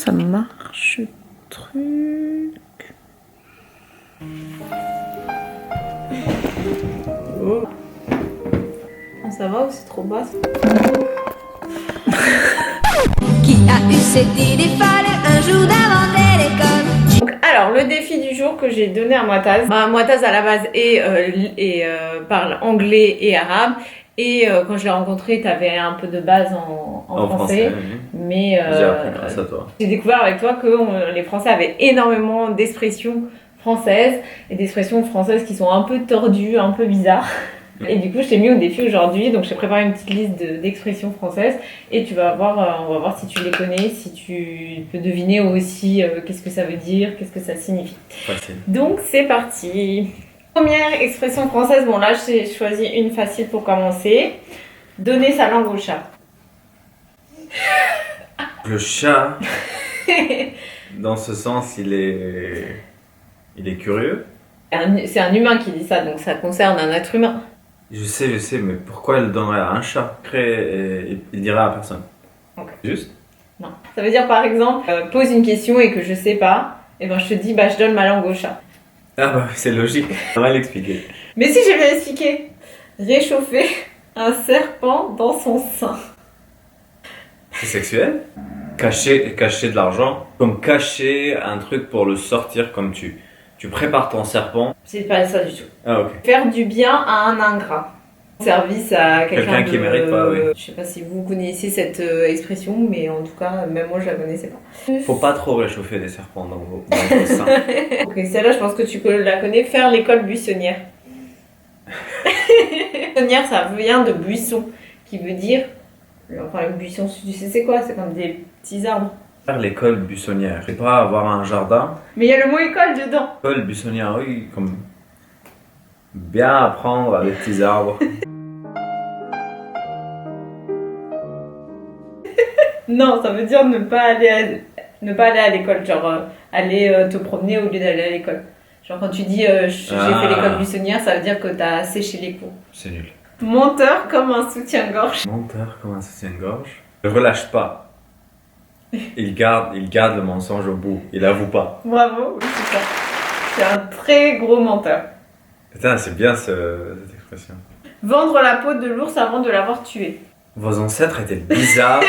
Ça marche, truc. Oh. Ça va ou c'est trop bas? Qui a eu cette idée folle un jour d'inventer l'école? Donc, alors, le défi du jour que j'ai donné à Moataz. Moataz à la base parle anglais et arabe. Et quand je l'ai rencontré, tu avais un peu de base en français. Oui. Mais j'ai appris grâce à toi. J'ai découvert avec toi que les Français avaient énormément d'expressions françaises. Et d'expressions françaises qui sont un peu tordues, un peu bizarres. Et du coup, je t'ai mis au défi aujourd'hui, donc j'ai préparé une petite liste d'expressions françaises et tu vas voir, on va voir si tu les connais, si tu peux deviner aussi qu'est-ce que ça veut dire, qu'est-ce que ça signifie. Facile. Donc c'est parti. Première expression française, bon là j'ai choisi une facile pour commencer. Donner sa langue au chat. Le chat, dans ce sens, il est curieux. C'est un humain qui dit ça, donc ça concerne un être humain. Je sais, mais pourquoi elle donnerait à un chat? Après, il dirait à personne. Okay. Juste? Non. Ça veut dire par exemple, pose une question et que je sais pas, et ben je te dis, je donne ma langue au chat. Ah bah c'est logique, on va l'expliquer. Mais si j'ai bien expliqué. Réchauffer un serpent dans son sein. C'est sexuel? Cacher de l'argent, comme cacher un truc pour le sortir, comme tu prépares ton serpent. C'est pas ça du tout. Ah ok. Faire du bien à un ingrat. Service à quelqu'un qui mérite pas, oui. Je sais pas si vous connaissez cette expression, mais en tout cas, même moi je la connaissais pas. Faut pas trop réchauffer des serpents dans vos seins. Ok, celle-là je pense que tu la connais. Faire l'école buissonnière. Buissonnière, ça vient de buisson, qui veut dire... Enfin, le buisson, tu sais c'est quoi? C'est comme des petits arbres. Faire l'école buissonnière, c'est pas avoir un jardin. Mais il y a le mot école dedans. École buissonnière, oui, comme bien apprendre avec petits arbres. Non, ça veut dire ne pas aller à l'école, genre aller te promener au lieu d'aller à l'école. Genre quand tu dis j'ai fait l'école buissonnière, ça veut dire que t'as séché les cours. C'est nul. Menteur comme un soutien-gorge. Menteur comme un soutien-gorge. Ne relâche pas. Il garde le mensonge au bout. Il avoue pas. Bravo, oui, c'est ça. C'est un très gros menteur. Putain, c'est bien cette expression. Vendre la peau de l'ours avant de l'avoir tué. Vos ancêtres étaient bizarres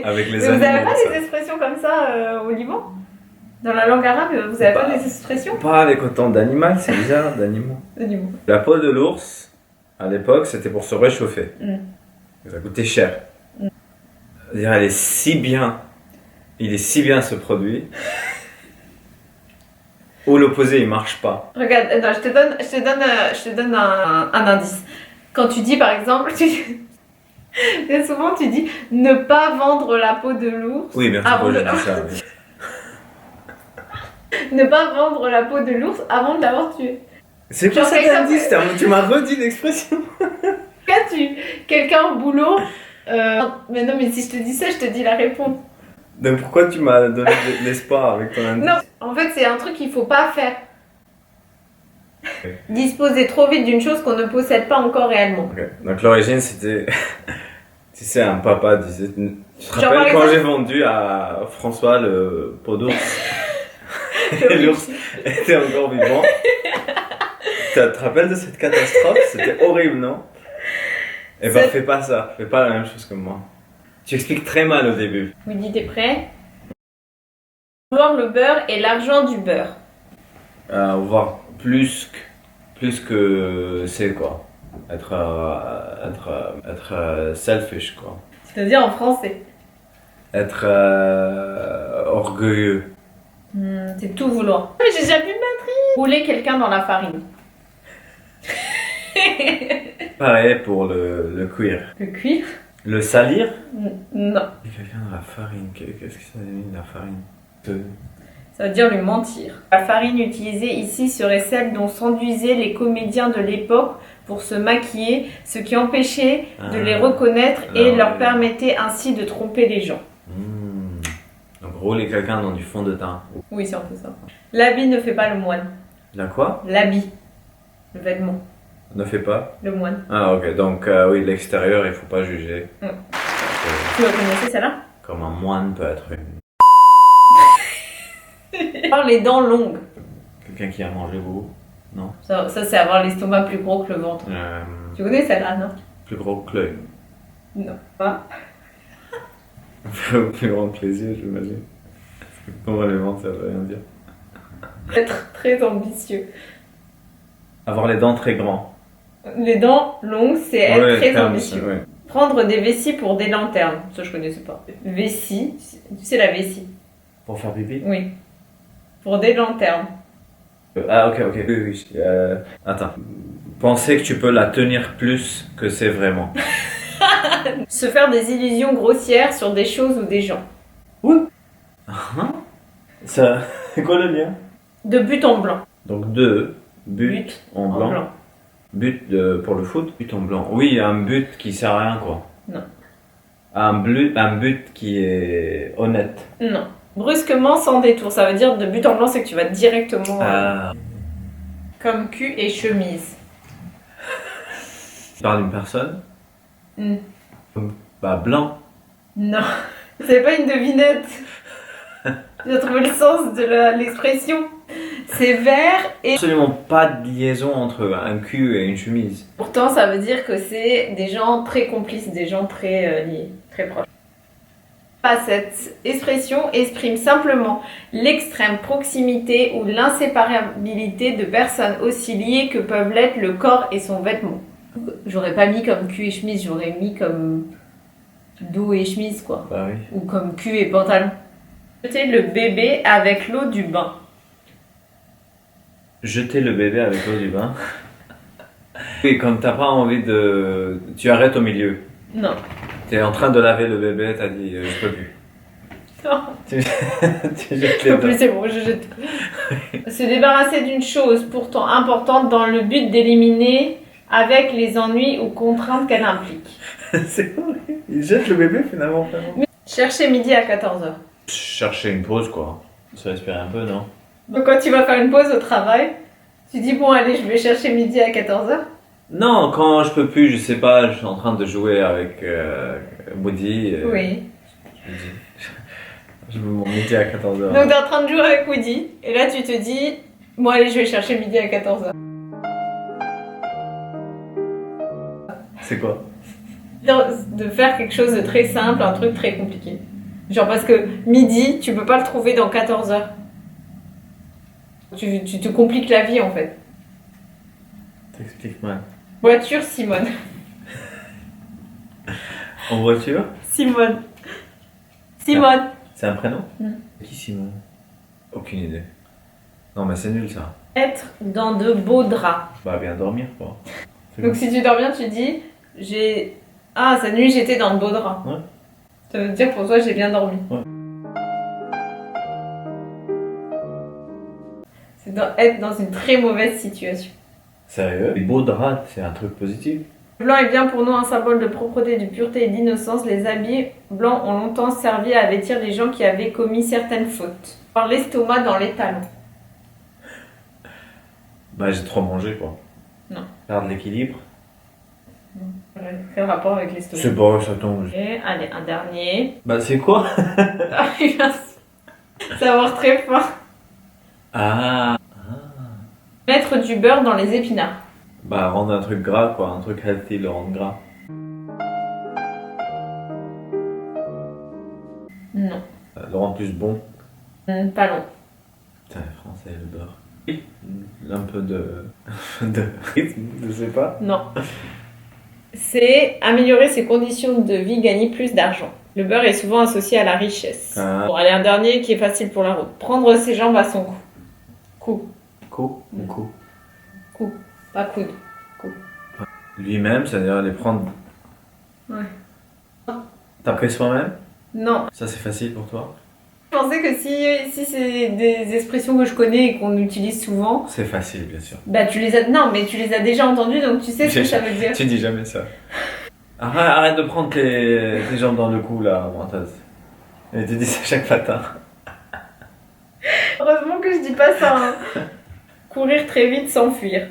avec les animaux. Vous avez pas des expressions comme ça au Liban? Dans la langue arabe, vous avez pas des expressions? Pas avec autant d'animaux, c'est bizarre, d'animaux. La peau de l'ours, à l'époque, c'était pour se réchauffer. Ça coûtait cher. C'est-à-dire, il est si bien ce produit. Ou l'opposé, il marche pas. Regarde, je te donne un indice. Quand tu dis par exemple, souvent tu dis ne pas vendre la peau de l'ours. Oui, merci pour le dire ça. Oui. Ne pas vendre la peau de l'ours avant de l'avoir tué. C'est quoi cet indice? Tu m'as redit l'expression. Quelqu'un au boulot. Mais non, mais si je te dis ça, je te dis la réponse. Donc pourquoi tu m'as donné de l'espoir avec ton indice? Non, en fait, c'est un truc qu'il faut pas faire. Okay. Disposer trop vite d'une chose qu'on ne possède pas encore réellement. Okay. Donc l'origine, c'était... Tu sais, un papa disait... Tu te Genre, rappelles quand j'ai vendu à François le pot d'ours? Et l'ours était encore vivant. Tu te rappelles de cette catastrophe? C'était horrible, non? Eh ben, fais pas ça. Fais pas la même chose que moi. Tu expliques très mal au début. Oui, t'es prêt? Voir le beurre et l'argent du beurre. Voir plus que c'est quoi. Être selfish quoi. C'est-à-dire en français. Être orgueilleux. C'est tout vouloir. Mais j'ai déjà pu batterie. Rouler quelqu'un dans la farine. Pareil pour le cuir. Le cuir? Le salir? Non. Quelqu'un dans la farine. Qu'est-ce que ça veut dire la farine? Ça veut dire lui mentir. La farine utilisée ici serait celle dont s'enduisaient les comédiens de l'époque pour se maquiller, ce qui empêchait de les reconnaître et leur permettait ainsi de tromper les gens. Donc rouler quelqu'un dans du fond de teint. Oui, c'est un peu ça. L'habit ne fait pas le moine. La quoi? L'habit. Le vêtement. Ne fait pas? Le moine. Ah ok, donc oui, l'extérieur, il faut pas juger. Tu la connaissais celle-là? Comme un moine peut être une... Avoir les dents longues. Quelqu'un qui a mangé beaucoup. Non. Ça c'est avoir l'estomac plus gros que le ventre. Tu connais celle-là, non? Plus gros que l'œil. Non. Pas. Plus grand que les yeux, j'imagine. Comment les ventres, ça veut rien dire. Être très ambitieux. Avoir les dents très grands. Les dents longues, c'est être très comme ambitieux. ça, ouais. Prendre des vessies pour des lanternes. Ça, je connaissais pas. Vessie, tu sais la vessie? Pour faire pipi? Oui. Pour des lanternes. Ah, ok. Oui. Attends. Penser que tu peux la tenir plus que c'est vraiment. Se faire des illusions grossières sur des choses ou des gens. Ça, c'est quoi le lien? De but en blanc. Donc deux buts en blanc. But pour le foot, but en blanc. Oui, un but qui sert à rien, quoi. Non. Un but qui est honnête. Non. Brusquement, sans détour. Ça veut dire de but en blanc, c'est que tu vas directement... Comme cul et chemise. Tu parles d'une personne? Mm. Bah, blanc. Non. C'est pas une devinette. J'ai trouvé le sens de l'expression. C'est vert et... Absolument pas de liaison entre un cul et une chemise. Pourtant, ça veut dire que c'est des gens très complices, des gens très liés, très proches. Cette expression exprime simplement l'extrême proximité ou l'inséparabilité de personnes aussi liées que peuvent l'être le corps et son vêtement. J'aurais pas mis comme cul et chemise, j'aurais mis comme dos et chemise, quoi. Bah oui. Ou comme cul et pantalon. Jeter le bébé avec l'eau du bain. Jeter le bébé avec l'eau du bain. Oui, comme t'as pas envie de... Tu arrêtes au milieu. Non. T'es en train de laver le bébé, t'as dit je peux plus. Non. Tu jettes Je les peux plus, dents. c'est bon, je jette. Se débarrasser d'une chose pourtant importante dans le but d'éliminer avec les ennuis ou contraintes qu'elle implique. C'est horrible. Il jette le bébé finalement. Chercher midi à 14h. Chercher une pause, quoi. Se respirer un peu, non? Donc quand tu vas faire une pause au travail, tu dis bon allez, je vais chercher midi à 14h. Non, quand je peux plus, je sais pas, je suis en train de jouer avec Woody. Oui. Je veux mon midi à 14h. Donc t'es en train de jouer avec Woody, et là tu te dis bon allez, je vais chercher midi à 14h. C'est quoi? De faire quelque chose de très simple, un truc très compliqué. Genre parce que midi, tu peux pas le trouver dans 14h. Tu te compliques la vie en fait. T'expliques mal. Voiture, Simone. En voiture? Simone. Simone. C'est un prénom? Mm. Qui Simone? Aucune idée. Non mais c'est nul ça. Être dans de beaux draps. Bah bien dormir quoi. C'est Donc bon. si tu dors bien, tu dis ah, cette nuit j'étais dans de beaux draps. Ouais. Ça veut dire pour toi j'ai bien dormi. Ouais. C'est être dans une très mauvaise situation. Sérieux? Les beaux draps, c'est un truc positif. Le blanc est bien pour nous un symbole de propreté, de pureté et d'innocence. Les habits blancs ont longtemps servi à vêtir les gens qui avaient commis certaines fautes. Par l'estomac dans les talons. Bah j'ai trop mangé quoi. Non. Perdre l'équilibre. Voilà, quel rapport avec l'estomac? C'est bon, ça tombe. Et allez, un dernier. Bah c'est quoi? Ah, savoir très fort. Ah. Mettre du beurre dans les épinards. Bah rendre un truc gras quoi, un truc healthy, le rendre gras. Non. Le rendre plus bon. Pas long. Putain, les Français, le beurre. Oui. Un peu de... de rythme, je sais pas. Non. C'est améliorer ses conditions de vie, gagner plus d'argent. Le beurre est souvent associé à la richesse. Ah. Bon, allez, un dernier qui est facile pour la route. Prendre ses jambes à son cou. Cou. Coup ou coup? Cou. Pas coude. Lui-même, c'est-à-dire les prendre... Ouais. T'as pris soi-même? Non. Ça c'est facile pour toi? Je pensais que si c'est des expressions que je connais et qu'on utilise souvent, C'est facile bien sûr. bah tu les as... Non, mais tu les as déjà entendues, donc tu sais ce que ça veut dire. Tu dis jamais ça. Arrête de prendre tes jambes dans le cou là, menteuse. Et tu dis ça chaque matin. Heureusement que je dis pas ça. Hein. Courir très vite, s'enfuir.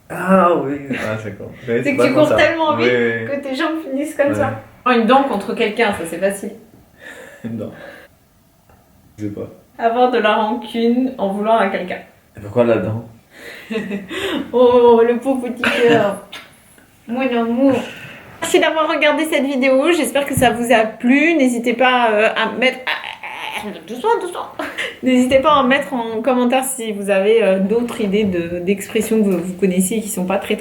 Ah oui, ah, c'est con. C'est que tu cours tellement vite que tes jambes finissent comme Ouais. ça. Oh, une dent contre quelqu'un, ça c'est facile. Non. Je sais pas. Avoir de la rancune en voulant à quelqu'un. Et pourquoi là-dedans? Oh, le pauvre petit cœur. Mon amour. Merci d'avoir regardé cette vidéo. J'espère que ça vous a plu. N'hésitez pas à mettre... Doucement. N'hésitez pas à mettre en commentaire si vous avez d'autres idées d'expressions que vous connaissez et qui sont pas très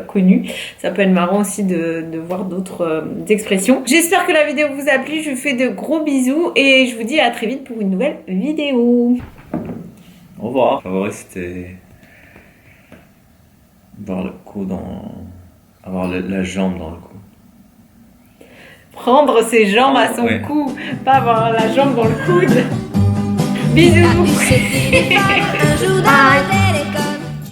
connues. Ça peut être marrant aussi de voir d'autres expressions. J'espère que la vidéo vous a plu. Je vous fais de gros bisous et je vous dis à très vite pour une nouvelle vidéo. Au revoir. Favori, c'était avoir le cou dans... avoir la jambe dans le cou. Prendre ses jambes à son cou, pas avoir la jambe dans le coude. Bisous. C'était des femmes un jour dans